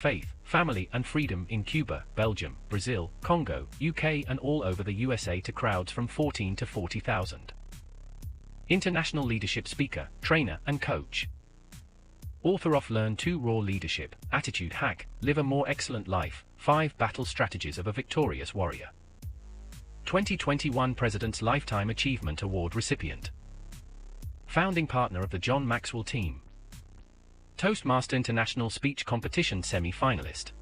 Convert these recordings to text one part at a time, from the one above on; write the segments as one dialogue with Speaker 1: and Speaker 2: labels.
Speaker 1: faith, family and freedom in Cuba, Belgium, Brazil, Congo, UK and all over the USA to crowds from 14 to 40,000. International leadership speaker, trainer and coach. Author of Learn to Raw Leadership, Attitude Hack, Live a More Excellent Life, 5 Battle Strategies of a Victorious Warrior. 2021 President's Lifetime Achievement Award recipient. Founding partner of the John Maxwell team. Toastmaster International Speech Competition semi-finalist.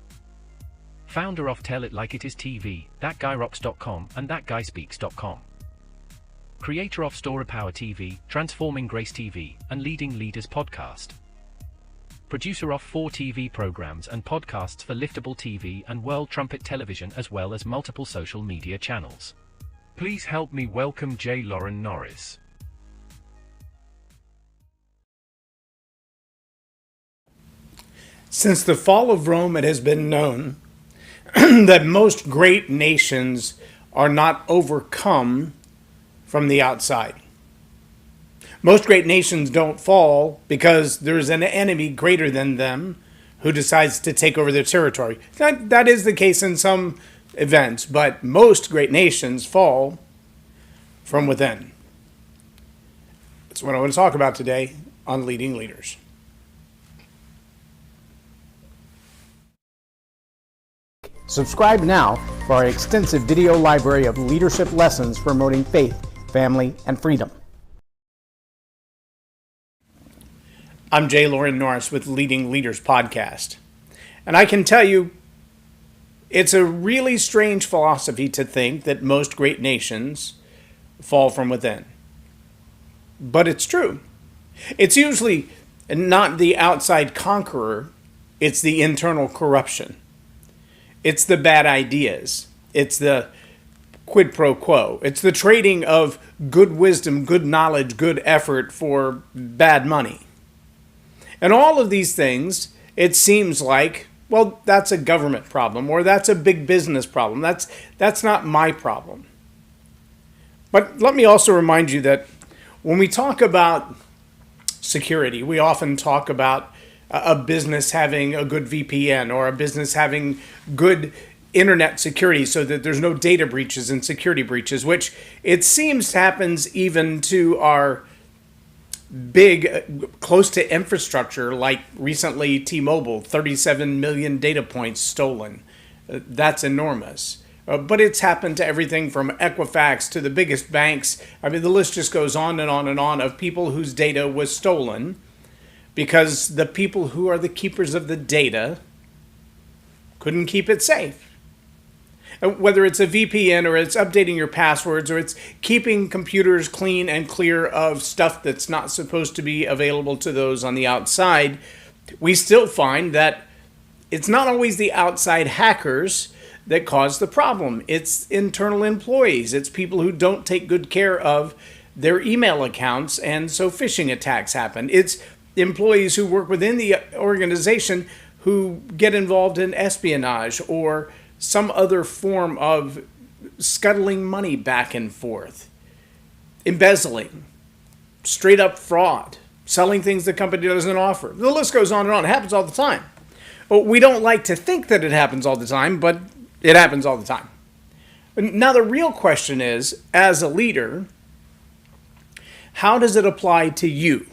Speaker 1: Founder of Tell It Like It Is TV, ThatGuyRocks.com and ThatGuySpeaks.com. Creator of Story Power TV, Transforming Grace TV, and Leading Leaders Podcast. Producer of 4 TV programs and podcasts for Liftable TV and World Trumpet Television as well as multiple social media channels. Please help me welcome J Loren Norris.
Speaker 2: Since the fall of Rome, it has been known that most great nations are not overcome from the outside. Most great nations don't fall because there's an enemy greater than them who decides to take over their territory. That is the case in some events, but most great nations fall from within. That's what I want to talk about today on Leading Leaders.
Speaker 3: Subscribe now for our extensive video library of leadership lessons promoting faith, family, and freedom.
Speaker 2: I'm J Loren Norris with Leading Leaders Podcast. And I can tell you, it's a really strange philosophy to think that most great nations fall from within. But it's true. It's usually not the outside conqueror, it's the internal corruption. It's the bad ideas. It's the quid pro quo. It's the trading of good wisdom, good knowledge, good effort for bad money. And all of these things, it seems like, well, that's a government problem or that's a big business problem. That's not my problem. But let me also remind you that when we talk about security, we often talk about a business having a good VPN or a business having good internet security so that there's no data breaches and security breaches, which it seems happens even to our big, close to infrastructure, like recently T-Mobile, 37 million data points stolen. That's enormous. But it's happened to everything from Equifax to the biggest banks. I mean, the list just goes on and on and on of people whose data was stolen because the people who are the keepers of the data couldn't keep it safe. Whether it's a VPN or it's updating your passwords or it's keeping computers clean and clear of stuff that's not supposed to be available to those on the outside, we still find that it's not always the outside hackers that cause the problem. It's internal employees. It's people who don't take good care of their email accounts, and so phishing attacks happen. It's employees who work within the organization who get involved in espionage or some other form of scuttling money back and forth, embezzling, straight up fraud, selling things the company doesn't offer. The list goes on and on. It happens all the time. We don't like to think that it happens all the time, but it happens all the time. Now the real question is, as a leader, how does it apply to you?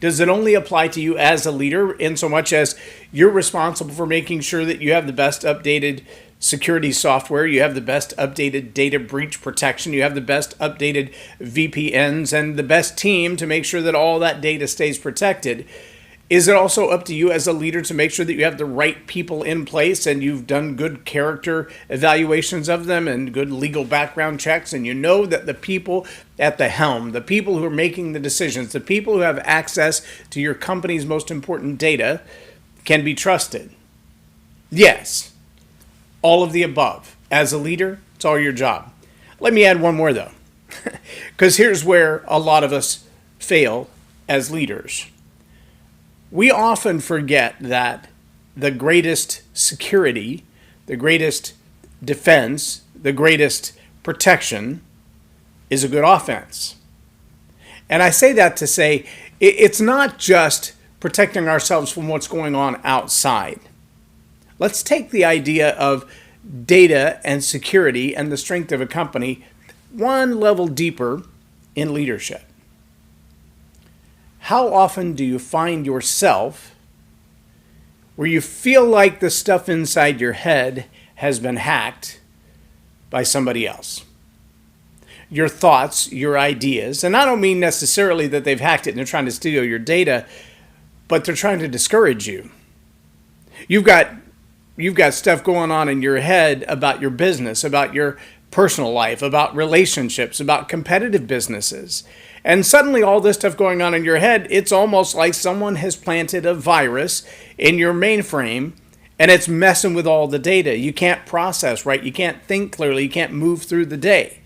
Speaker 2: Does it only apply to you as a leader in so much as you're responsible for making sure that you have the best updated security software, you have the best updated data breach protection, you have the best updated VPNs, and the best team to make sure that all that data stays protected? Is it also up to you as a leader to make sure that you have the right people in place and you've done good character evaluations of them and good legal background checks, and you know that the people at the helm, the people who are making the decisions, the people who have access to your company's most important data can be trusted? Yes, all of the above. As a leader, it's all your job. Let me add one more though, because here's where a lot of us fail as leaders. We often forget that the greatest security, the greatest defense, the greatest protection is a good offense. And I say that to say it's not just protecting ourselves from what's going on outside. Let's take the idea of data and security and the strength of a company one level deeper in leadership. How often do you find yourself where you feel like the stuff inside your head has been hacked by somebody else? Your thoughts, your ideas, and I don't mean necessarily that they've hacked it and they're trying to steal your data, but they're trying to discourage you. You've got stuff going on in your head about your business, about your personal life, about relationships, about competitive businesses. And suddenly all this stuff going on in your head, it's almost like someone has planted a virus in your mainframe and it's messing with all the data. You can't process right. You can't think clearly. You can't move through the day.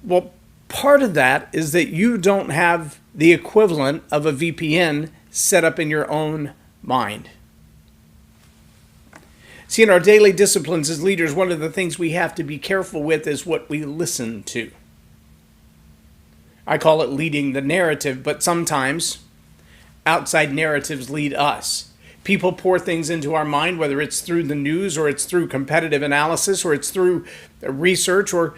Speaker 2: Well, part of that is that you don't have the equivalent of a VPN set up in your own mind. See, in our daily disciplines as leaders, one of the things we have to be careful with is what we listen to. I call it leading the narrative, but sometimes outside narratives lead us. People pour things into our mind, whether it's through the news or it's through competitive analysis or it's through research, or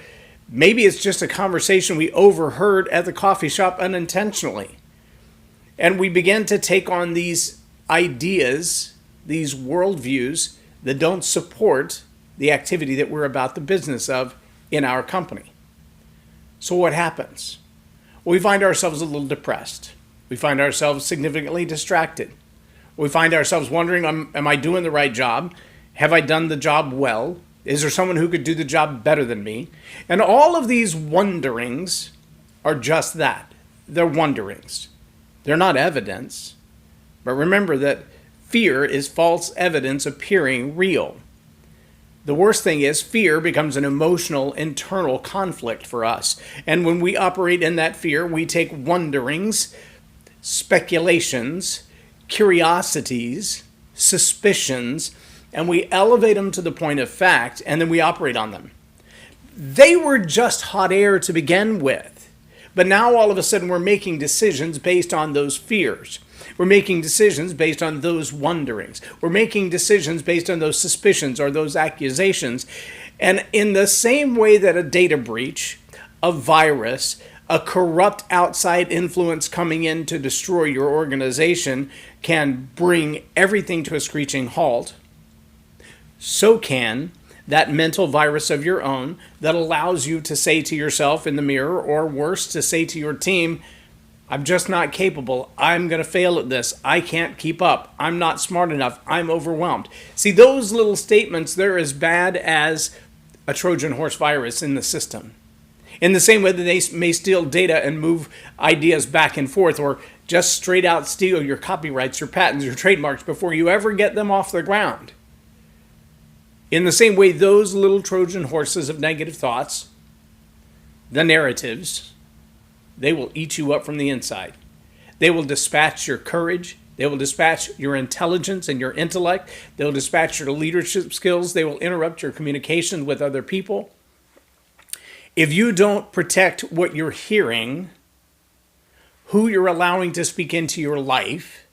Speaker 2: maybe it's just a conversation we overheard at the coffee shop unintentionally. And we begin to take on these ideas, these worldviews that don't support the activity that we're about the business of in our company. So what happens? Well, we find ourselves a little depressed. We find ourselves significantly distracted. We find ourselves wondering, am I doing the right job? Have I done the job well? Is there someone who could do the job better than me? And all of these wonderings are just that. They're wonderings. They're not evidence. But remember that fear is false evidence appearing real. The worst thing is fear becomes an emotional internal conflict for us. And when we operate in that fear, we take wonderings, speculations, curiosities, suspicions, and we elevate them to the point of fact, and then we operate on them. They were just hot air to begin with. But now all of a sudden we're making decisions based on those fears. We're making decisions based on those wonderings. We're making decisions based on those suspicions or those accusations. And in the same way that a data breach, a virus, a corrupt outside influence coming in to destroy your organization can bring everything to a screeching halt, so can that mental virus of your own that allows you to say to yourself in the mirror, or worse, to say to your team, I'm just not capable. I'm going to fail at this. I can't keep up. I'm not smart enough. I'm overwhelmed. See, those little statements, they're as bad as a Trojan horse virus in the system. In the same way that they may steal data and move ideas back and forth, or just straight out steal your copyrights, your patents, your trademarks before you ever get them off the ground. In the same way, those little Trojan horses of negative thoughts, the narratives, they will eat you up from the inside. They will dispatch your courage. They will dispatch your intelligence and your intellect. They will dispatch your leadership skills. They will interrupt your communication with other people. If you don't protect what you're hearing, who you're allowing to speak into your life,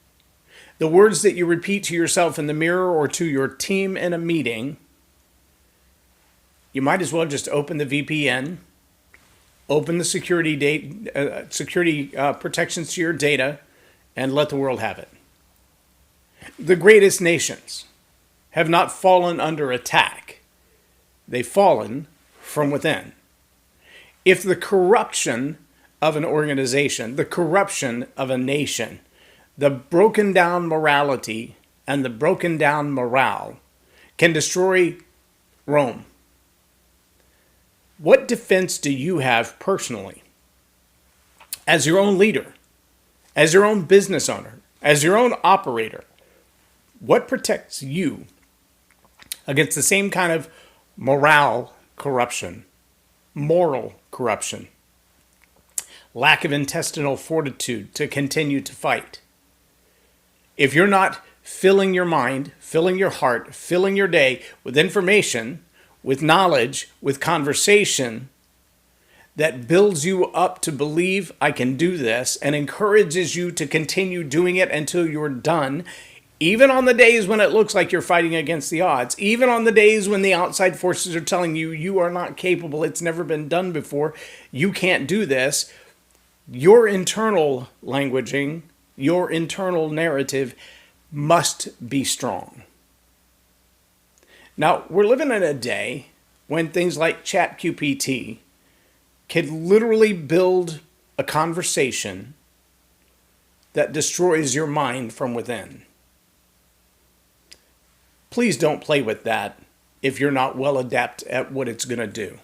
Speaker 2: the words that you repeat to yourself in the mirror or to your team in a meeting, you might as well just open the VPN, open the security protections to your data, and let the world have it. The greatest nations have not fallen under attack. They've fallen from within. If the corruption of an organization, the corruption of a nation, the broken down morality and the broken down morale can destroy Rome, what defense do you have personally as your own leader, as your own business owner, as your own operator? What protects you against the same kind of morale corruption, moral corruption, lack of intestinal fortitude to continue to fight? If you're not filling your mind, filling your heart, filling your day with information, with knowledge, with conversation that builds you up to believe I can do this and encourages you to continue doing it until you're done, Even on the days when it looks like you're fighting against the odds, even on the days when the outside forces are telling you you are not capable, it's never been done before, you can't do this, your internal languaging, your internal narrative must be strong. Now, we're living in a day when things like ChatGPT can literally build a conversation that destroys your mind from within. Please don't play with that if you're not well adept at what it's going to do.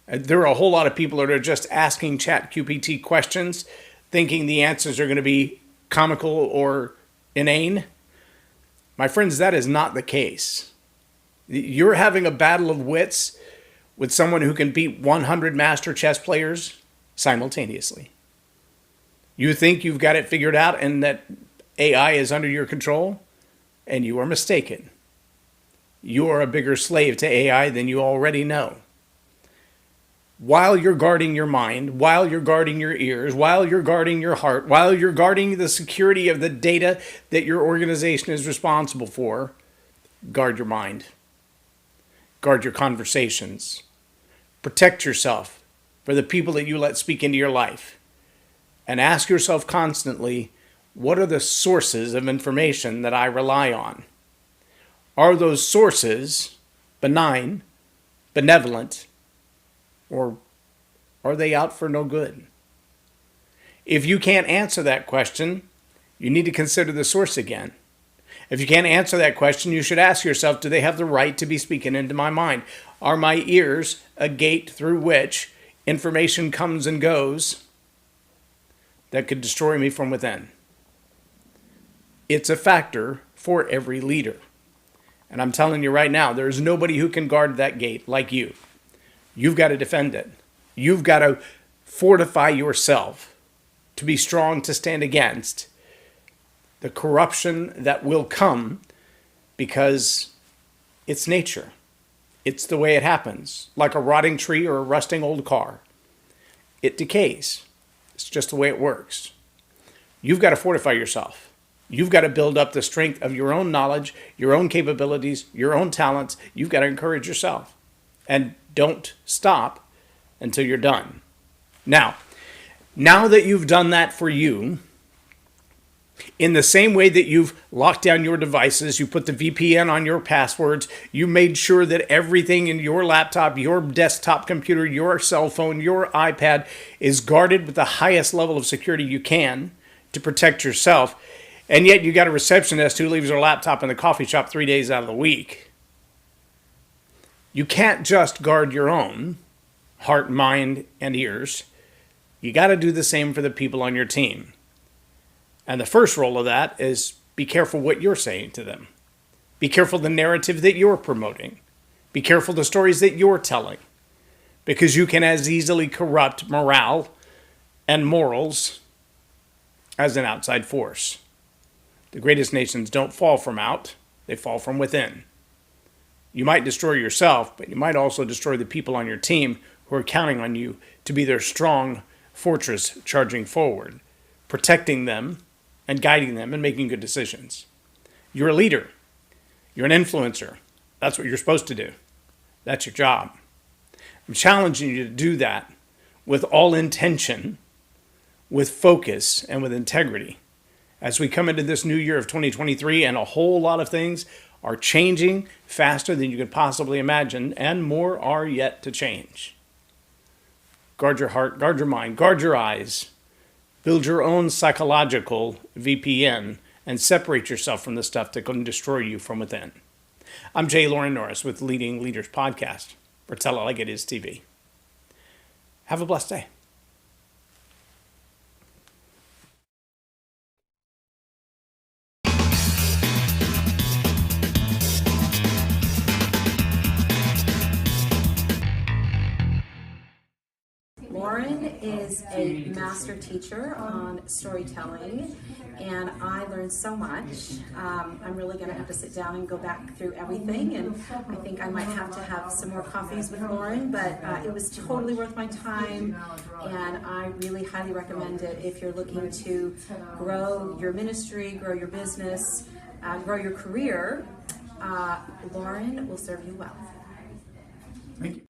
Speaker 2: There are a whole lot of people that are just asking ChatGPT questions, thinking the answers are going to be comical or inane. My friends, that is not the case. You're having a battle of wits with someone who can beat 100 master chess players simultaneously. You think you've got it figured out and that AI is under your control? And you are mistaken. You are a bigger slave to AI than you already know. While you're guarding your mind, while you're guarding your ears, while you're guarding your heart, while you're guarding the security of the data that your organization is responsible for, guard your mind. Guard your conversations. Protect yourself for the people that you let speak into your life. And ask yourself constantly, what are the sources of information that I rely on? Are those sources benign, benevolent, or are they out for no good? If you can't answer that question, you need to consider the source again. If you can't answer that question, you should ask yourself, do they have the right to be speaking into my mind? Are my ears a gate through which information comes and goes that could destroy me from within? It's a factor for every leader. And I'm telling you right now, there's nobody who can guard that gate like you. You've got to defend it. You've got to fortify yourself to be strong to stand against the corruption that will come because it's nature. It's the way it happens. Like a rotting tree or a rusting old car. It decays. It's just the way it works. You've got to fortify yourself. You've got to build up the strength of your own knowledge, your own capabilities, your own talents. You've got to encourage yourself. And don't stop until you're done. Now that you've done that for you, in the same way that you've locked down your devices, you put the VPN on your passwords, you made sure that everything in your laptop, your desktop computer, your cell phone, your iPad is guarded with the highest level of security you can to protect yourself. And yet you got a receptionist who leaves her laptop in the coffee shop 3 days out of the week. You can't just guard your own heart, mind, and ears. You got to do the same for the people on your team. And the first role of that is be careful what you're saying to them. Be careful the narrative that you're promoting. Be careful the stories that you're telling. Because you can as easily corrupt morale and morals as an outside force. The greatest nations don't fall from out, they fall from within. You might destroy yourself, but you might also destroy the people on your team who are counting on you to be their strong fortress charging forward, protecting them and guiding them and making good decisions. You're a leader. You're an influencer. That's what you're supposed to do. That's your job. I'm challenging you to do that with all intention, with focus, and with integrity. As we come into this new year of 2023, and a whole lot of things are changing faster than you could possibly imagine, and more are yet to change. Guard your heart, guard your mind, guard your eyes. Build your own psychological VPN and separate yourself from the stuff that can destroy you from within. I'm J Loren Norris with Leading Leaders Podcast for Tell It Like It Is TV. Have a blessed day.
Speaker 4: Loren is a master teacher on storytelling, and I learned so much. I'm really going to have to sit down and go back through everything, and I think I might have to have some more coffees with Loren, but it was totally worth my time, and I really highly recommend it if you're looking to grow your ministry, grow your business, grow your career, Loren will serve you well.
Speaker 3: Thank you.